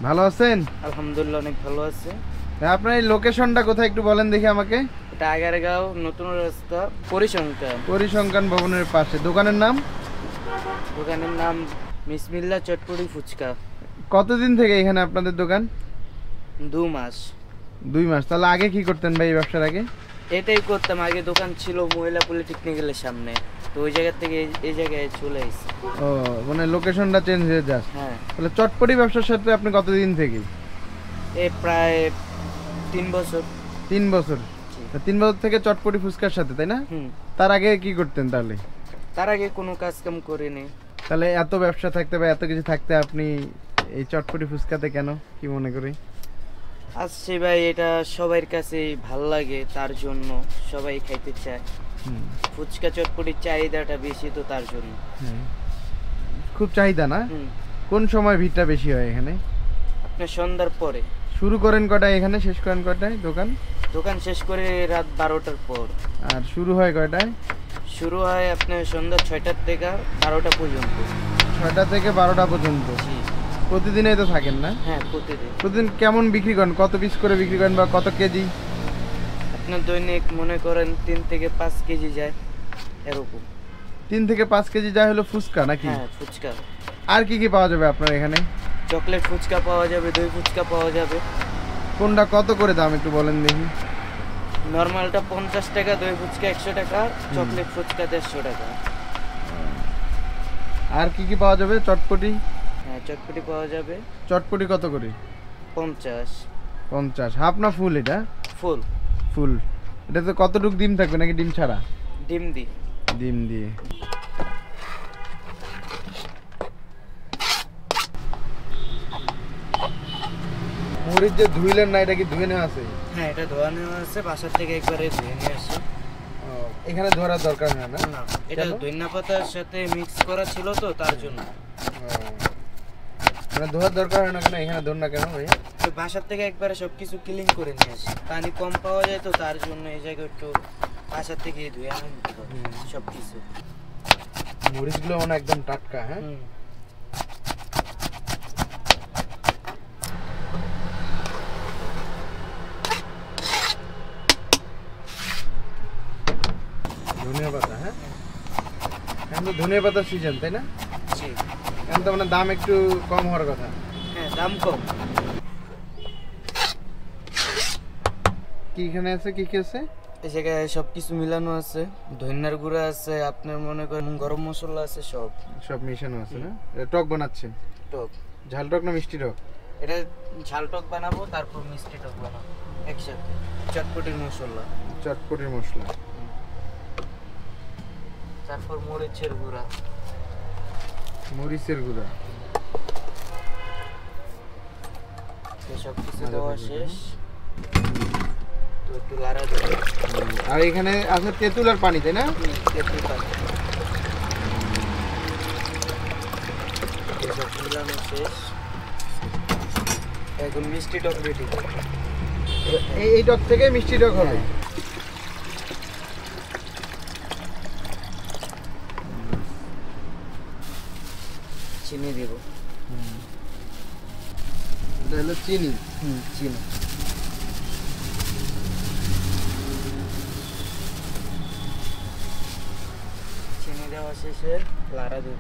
ভালো আছেন? আলহামদুলিল্লাহ অনেক ভালো আছে। আপনার এই লোকেশনটা কোথায় একটু বলেন দেখি আমাকে। এটা আগারগাঁও নতুন রাস্তা পরিসংখ্যান। পরিসংখ্যান ভবনের পাশে। দোকানের নাম? দোকানের নাম বিসমিল্লাহ চটপটি ফুচকা। কতদিন থেকে এখানে আপনাদের দোকান? 2 মাস। 2 মাস। তাহলে আগে কি করতেন ভাই এই ব্যবসার আগে? এটাই করতাম, আগে দোকান ছিল মহিলা পলিটেকনিক্যালের সামনে, তো ওই জায়গা থেকে এই জায়গায় চলে এসেছি। ও মানে লোকেশনটা চেঞ্জ হয়ে যায়। হ্যাঁ। তাহলে চটপটি ব্যবসার সাথে আপনি কতদিন থেকে? এই প্রায় 3 বছর। 3 বছর। 3 বছর থেকে চটপটি ফুচকার সাথে, তাই না? তার আগে কি করতেন তাহলে? তার আগে কোনো কাজ কাম করিনি। তাহলে এত ব্যবসা থাকতে বা এত কিছু থাকতে আপনি এই চটপটি ফুচকাতে কেন, কি মনে করি? আসছে ভাই, এটা সবার কাছেই ভাল লাগে, তার জন্য সবাই খাইতে চায়। ফুচকা চটপটির চাহিদাটা বেশি, তো তার জন্য। খুব চাহিদা না? কোন সময় ভিড়টা বেশি হয় এখানে? আপনার সন্ধ্যার পরে। শুরু করেন কটায় এখানে, শেষ করেন কটায় দোকান? দোকান শেষ করে রাত 12টার পর। আর শুরু হয় কয়টায়? শুরু হয় আপনার সন্ধ্যা 6টার থেকে 12টা পর্যন্ত। 6টা থেকে 12টা পর্যন্ত? প্রতিদিনই তো থাকেন না? হ্যাঁ, প্রতিদিন। প্রতিদিন কেমন বিক্রি করেন? কত পিস করে বিক্রি করেন বা কত কেজি? আপনার দৈনিক মনে করেন 3 থেকে 5 কেজি যায় এরকম। 3 থেকে 5 কেজি যায় হলো ফুচকা নাকি? হ্যাঁ, ফুচকা। আর কি কি পাওয়া যাবে আপনার এখানে? চকলেট ফুচকা পাওয়া যাবে, দই ফুচকা পাওয়া যাবে। কোনটা কত করে দাম একটু বলেন দেখি। নরমালটা 50 টাকা, দই ফুচকা 100 টাকা, চকলেট ফুচকা 150 টাকা। আর কি কি পাওয়া যাবে? চটপটি? হ্যাঁ, চটপটি পাওয়া যাবে। চটপটি কত করে? 50। 50। হাফ না ফুল এটা? ফুল। ফুল। এটাতে কতটুকু ডিম থাকবে নাকি ডিম ছাড়া? ডিম দি। ডিম দিয়ে। মরিচ যে ধুইলেন না, এটা কি ধুয়ে নেওয়া আছে? হ্যাঁ, এটা ধোয়া নেওয়া আছে, বাসার থেকে একবারে ধুয়ে নিয়ে আসি। এখানে ধরার দরকার হয় না? না, এটা ধনিয়া পাতার সাথে মিক্স করা ছিল, তো তার জন্য। মানে ধোয়ার দরকার হয় না কেন? এখানে ধর না কেন ভাই? বাসার থেকে একবারে সবকিছু ক্লিন করে নিয়ে আসি, পানি কম পাওয়া যায়, তো তার জন্য এই জায়গায় একটু বাসার থেকে ধুয়ে আনা সবকিছু। মরিচগুলো মানে একদম টাটকা। হ্যাঁ, ধনিয়া পাতা। হ্যাঁ, এখন তো ধনিয়া পাতার সিজন, তাই না? জি। এখন তো মানে দাম একটু কম হওয়ার কথা। হ্যাঁ, দাম কম। কি এখানে আছে, কি কি আছে? এই জায়গায় সবকিছু মিলানো আছে, ধনিয়ার গুঁড়া আছে, আপনার মনে করেন গরম মশলা আছে, সব মিশানো আছে না? এটা টক বানাচ্ছেন? টক। ঝাল টক না মিষ্টি টক? এটা ঝাল টক বানাবো, তারপর মিষ্টি টক বানাবো একসাথে। চটপটির মশলা। চটপটির মশলা। তারপর মরিচের গুঁড়া। মরিচের গুঁড়া। সব কিছু দেওয়া শেষ, তো একটু লাড়া দেবো। আর এখানে আছে তেঁতুল আর পানি, তাই না? তেঁতুল পানি। এসব মিলানো শেষ, এখন মিষ্টি টক রেডি। এই টক থেকে মিষ্টি টক হবে? চিনি দেব। এটা হলো চিনি। চিনি। চিনি দেওয়া শেষে লাড়া দেব।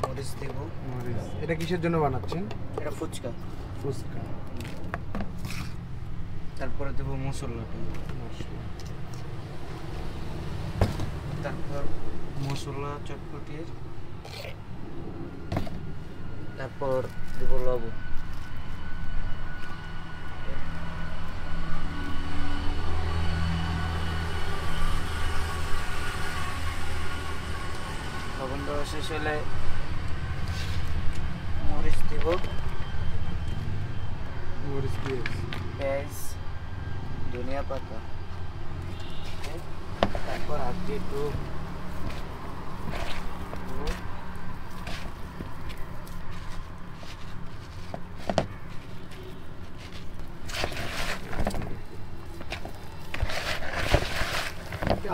মরিচ দেব। এটা কিসের জন্য বানাচ্ছেন? এটা ফুচকা। ফুচকা। তারপরে দেবো মশলাটা। তারপর মশলা চটপটির, তারপর দেবো লবণ। লবণ দেওয়া শেষ হলে মরিচ দিব, মরিচ দিয়ে পেঁয়াজ, ধনিয়া পাতা, তারপর হাত দিয়ে একটু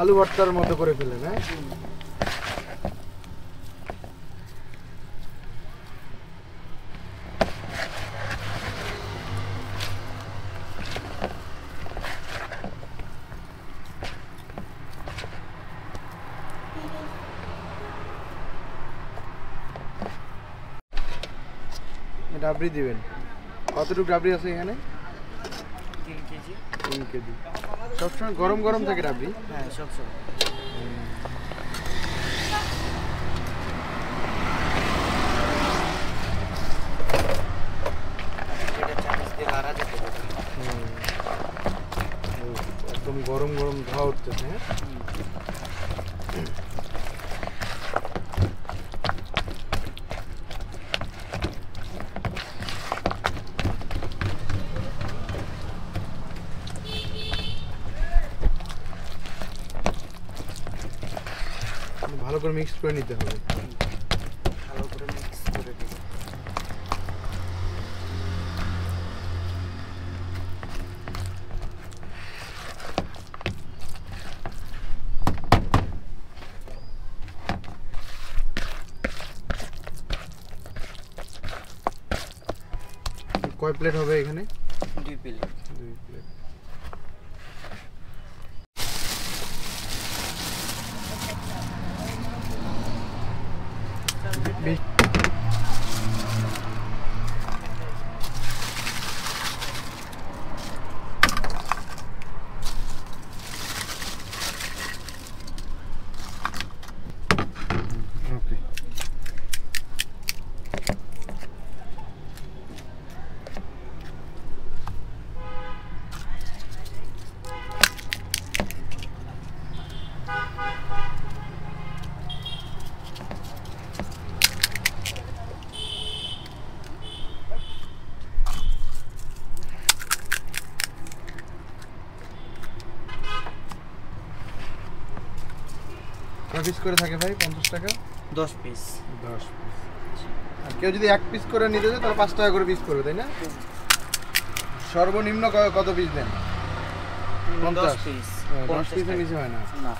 আলু ভর্তার মতো করে ফেলেন, হ্যাঁ? ডাবরি দিবেন। কতটুকু ডাবরি আছে এখানে? 3 কেজি। 3 কেজি। সবসময় গরম গরম থাকে ডাবরি? হ্যাঁ, সবসময়। এটা চামচ দিয়ে লাড়া যেতে হবে। একদম গরম গরম ধোয়া উঠতেছে, হ্যাঁ? ভালো করে মিক্স করে নিতে হবে। ভালো করে মিক্স করে দিই। কয় প্লেট হবে এখানে? 2 প্লেট। 2 প্লেট। ওকে। কয় পিস করে থাকে ভাই? 50 টাকা? 10 পিস। 10 পিস। আর কেউ যদি 1 পিস করে নিতে চায় তাহলে 5 টাকা করে পিস করবে, তাই না? সর্বনিম্ন কত পিস দেন? 10 পিস। 10 পিসের নিচে হয় না। না।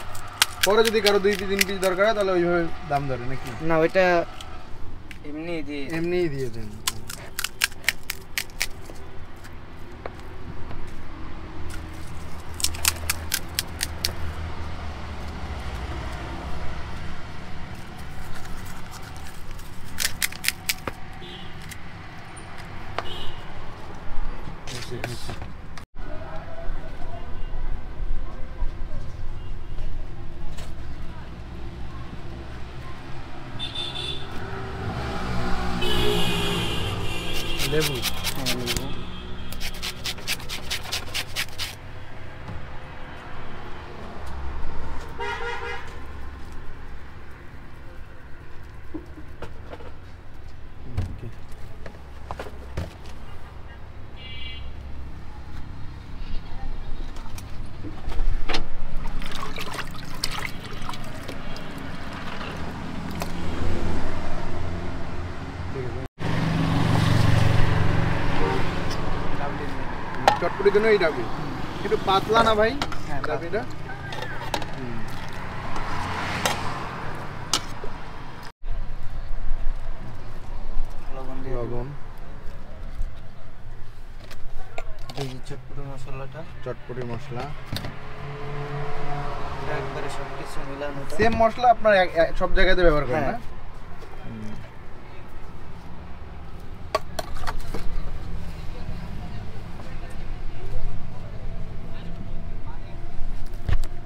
পরে যদি কারো 2-3 পিস দরকার হয় তাহলে ওইভাবে দাম ধরে নাকি? না, ওইটা এমনি দিয়ে এমনিই দিয়ে দেন। লেবু। হ্যাঁ, লেবু। ওকে। চটপটির জন্য এই ডাবি একটু পাতলা না ভাই? হ্যাঁ, ডাবিটা লবণ দিয়ে দিবো। লবণ, এই যে চটপটি মশলাটা, চটপটি মশলা, এটা একবারে সবকিছু মিলানো। সেম মশলা আপনার সব জায়গাতে ব্যবহার করেন না? হ্যাঁ।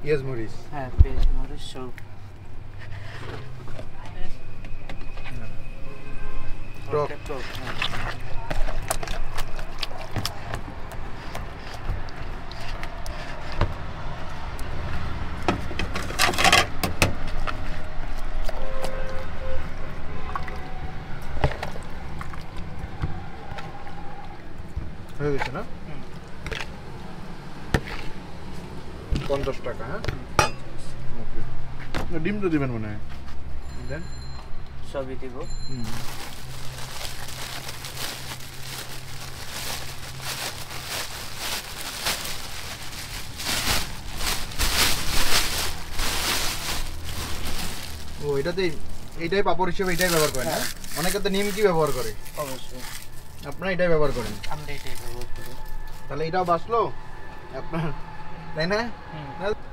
পেঁয়াজ মরিচ, হ্যাঁ, পেঁয়াজ মরিচ সব। টক, টক, হ্যাঁ। হয়ে গেছে না? 50 টাকা, হ্যাঁ? ওকে। ডিম তো দিবেন মনে হয়। দেন। সবই দিব। এটাতে এইটাই পাপড় হিসেবে এটাই ব্যবহার করেন না? অনেকে তো নিমকি ব্যবহার করে, অবশ্যই আপনারা এটাই ব্যবহার করেন। আমরা এটাই ব্যবহার করি। তাহলে এটাও বাঁচলো আপনার, তাই না? হুম। না